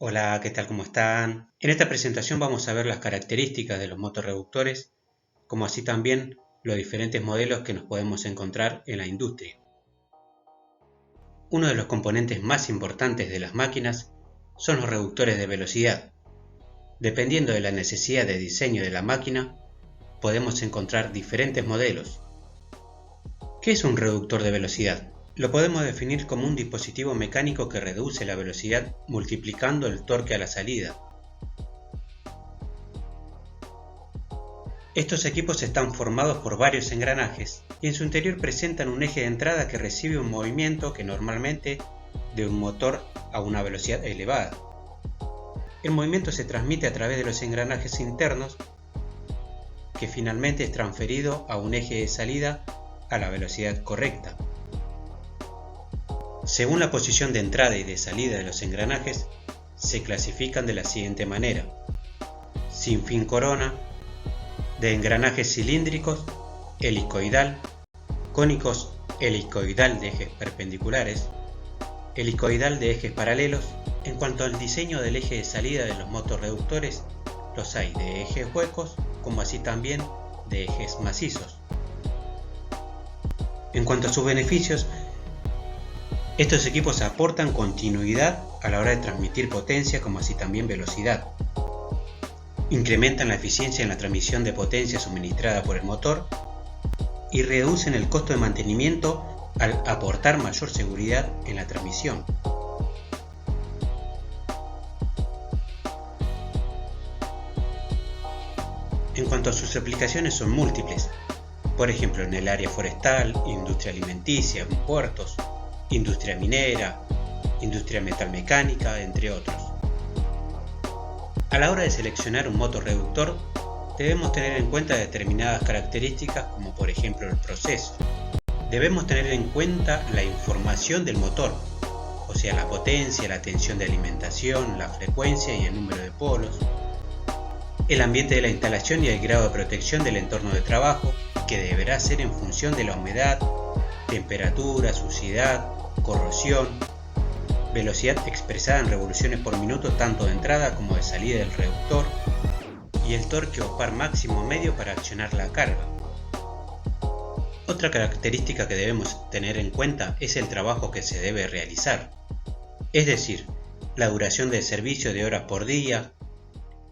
Hola, ¿qué tal? ¿Cómo están? En esta presentación vamos a ver las características de los motorreductores, como así también los diferentes modelos que nos podemos encontrar en la industria. Uno de los componentes más importantes de las máquinas son los reductores de velocidad. Dependiendo de la necesidad de diseño de la máquina, podemos encontrar diferentes modelos. ¿Qué es un reductor de velocidad? Lo podemos definir como un dispositivo mecánico que reduce la velocidad multiplicando el torque a la salida. Estos equipos están formados por varios engranajes y en su interior presentan un eje de entrada que recibe un movimiento que normalmente de un motor a una velocidad elevada. El movimiento se transmite a través de los engranajes internos que finalmente es transferido a un eje de salida a la velocidad correcta. Según la posición de entrada y de salida de los engranajes, se clasifican de la siguiente manera: sin fin corona, de engranajes cilíndricos, helicoidal, cónicos helicoidal de ejes perpendiculares, helicoidal de ejes paralelos. En cuanto al diseño del eje de salida de los motorreductores, los hay de ejes huecos como así también de ejes macizos. En cuanto a sus beneficios, estos equipos aportan continuidad a la hora de transmitir potencia como así también velocidad. Incrementan la eficiencia en la transmisión de potencia suministrada por el motor y reducen el costo de mantenimiento al aportar mayor seguridad en la transmisión. En cuanto a sus aplicaciones, son múltiples, por ejemplo en el área forestal, industria alimenticia, puertos, industria minera, industria metalmecánica, entre otros. A la hora de seleccionar un motorreductor, debemos tener en cuenta determinadas características como por ejemplo el proceso. Debemos tener en cuenta la información del motor, o sea la potencia, la tensión de alimentación, la frecuencia y el número de polos, el ambiente de la instalación y el grado de protección del entorno de trabajo, que deberá ser en función de la humedad, temperatura, suciedad, corrosión, velocidad expresada en revoluciones por minuto tanto de entrada como de salida del reductor y el torque o par máximo medio para accionar la carga. Otra característica que debemos tener en cuenta es el trabajo que se debe realizar, es decir, la duración del servicio de horas por día,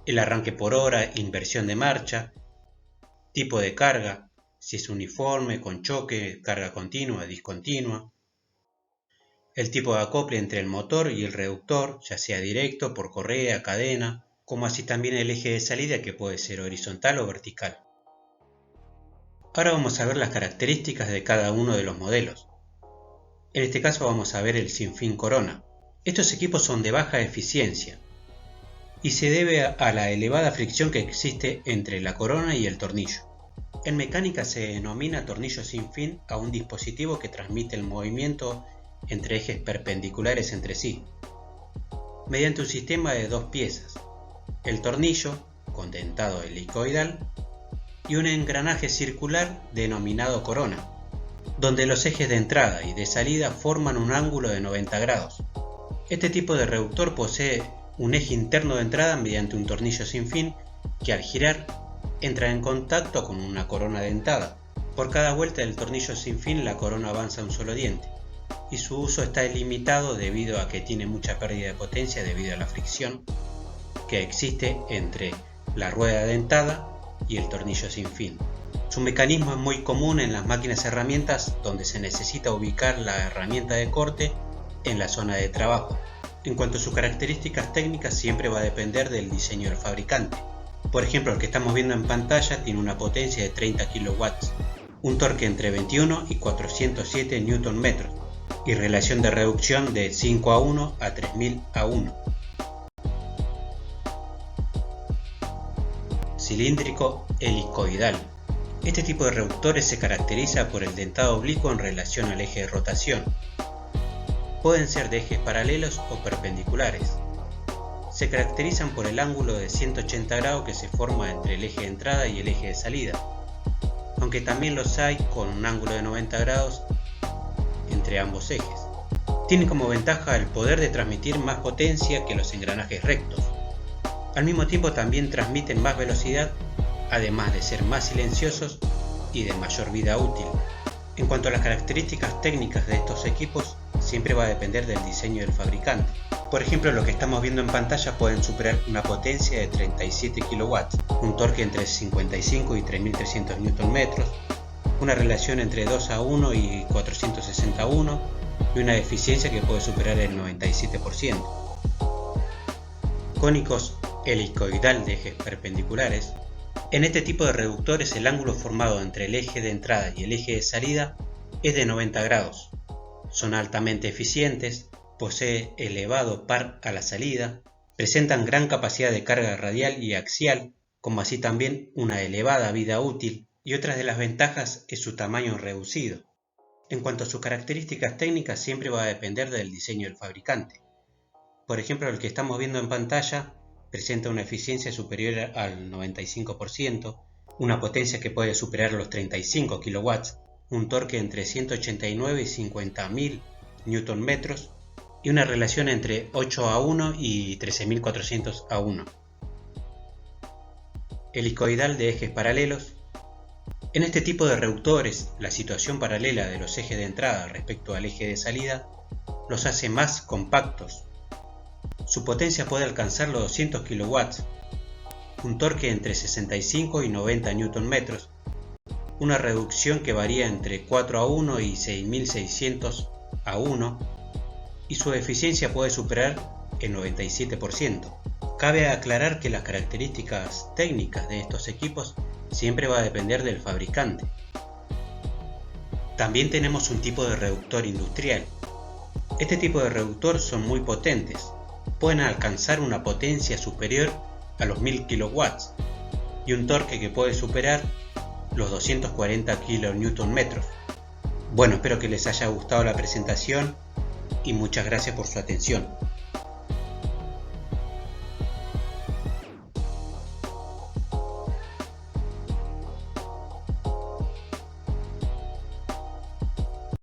el arranque por hora, inversión de marcha, tipo de carga, si es uniforme, con choque, carga continua, discontinua, el tipo de acople entre el motor y el reductor, ya sea directo, por correa, cadena, como así también el eje de salida que puede ser horizontal o vertical. Ahora vamos a ver las características de cada uno de los modelos. En este caso vamos a ver el sin fin corona. Estos equipos son de baja eficiencia y se debe a la elevada fricción que existe entre la corona y el tornillo. En mecánica se denomina tornillo sin fin a un dispositivo que transmite el movimiento entre ejes perpendiculares entre sí, mediante un sistema de dos piezas, el tornillo, con dentado helicoidal, y un engranaje circular denominado corona, donde los ejes de entrada y de salida forman un ángulo de 90 grados. Este tipo de reductor posee un eje interno de entrada mediante un tornillo sin fin que al girar entra en contacto con una corona dentada. Por cada vuelta del tornillo sin fin la corona avanza un solo diente y su uso está limitado debido a que tiene mucha pérdida de potencia debido a la fricción que existe entre la rueda dentada y el tornillo sin fin. Su mecanismo es muy común en las máquinas herramientas donde se necesita ubicar la herramienta de corte en la zona de trabajo. En cuanto a sus características técnicas, siempre va a depender del diseño del fabricante. Por ejemplo, el que estamos viendo en pantalla tiene una potencia de 30 kW, un torque entre 21 y 407 Nm y relación de reducción de 5:1 a 3000 a 1. Cilíndrico helicoidal. Este tipo de reductores se caracteriza por el dentado oblicuo en relación al eje de rotación. Pueden ser de ejes paralelos o perpendiculares. Se caracterizan por el ángulo de 180 grados que se forma entre el eje de entrada y el eje de salida, aunque también los hay con un ángulo de 90 grados entre ambos ejes. Tiene como ventaja el poder de transmitir más potencia que los engranajes rectos. Al mismo tiempo también transmiten más velocidad, además de ser más silenciosos y de mayor vida útil. En cuanto a las características técnicas de estos equipos, siempre va a depender del diseño del fabricante. Por ejemplo, lo que estamos viendo en pantalla pueden superar una potencia de 37 kW, un torque entre 55 y 3300 Nm, una relación entre 2:1 y 460:1 y una eficiencia que puede superar el 97%. Cónicos helicoidal de ejes perpendiculares. En este tipo de reductores el ángulo formado entre el eje de entrada y el eje de salida es de 90 grados. Son altamente eficientes, posee elevado par a la salida, presentan gran capacidad de carga radial y axial, como así también una elevada vida útil, y otras de las ventajas es su tamaño reducido. En cuanto a sus características técnicas siempre va a depender del diseño del fabricante. Por ejemplo, el que estamos viendo en pantalla presenta una eficiencia superior al 95%, una potencia que puede superar los 35 kW, un torque entre 189 y 50.000 Nm y una relación entre 8:1 y 13.400:1. Helicoidal de ejes paralelos. En este tipo de reductores, la situación paralela de los ejes de entrada respecto al eje de salida los hace más compactos. Su potencia puede alcanzar los 200 kW, un torque entre 65 y 90 Nm, una reducción que varía entre 4:1 y 6600:1 y su eficiencia puede superar el 97%. Cabe aclarar que las características técnicas de estos equipos siempre va a depender del fabricante. También tenemos un tipo de reductor industrial. Este tipo de reductor son muy potentes, pueden alcanzar una potencia superior a los 1000 kW y un torque que puede superar los 240 kN. Bueno, espero que les haya gustado la presentación y muchas gracias por su atención.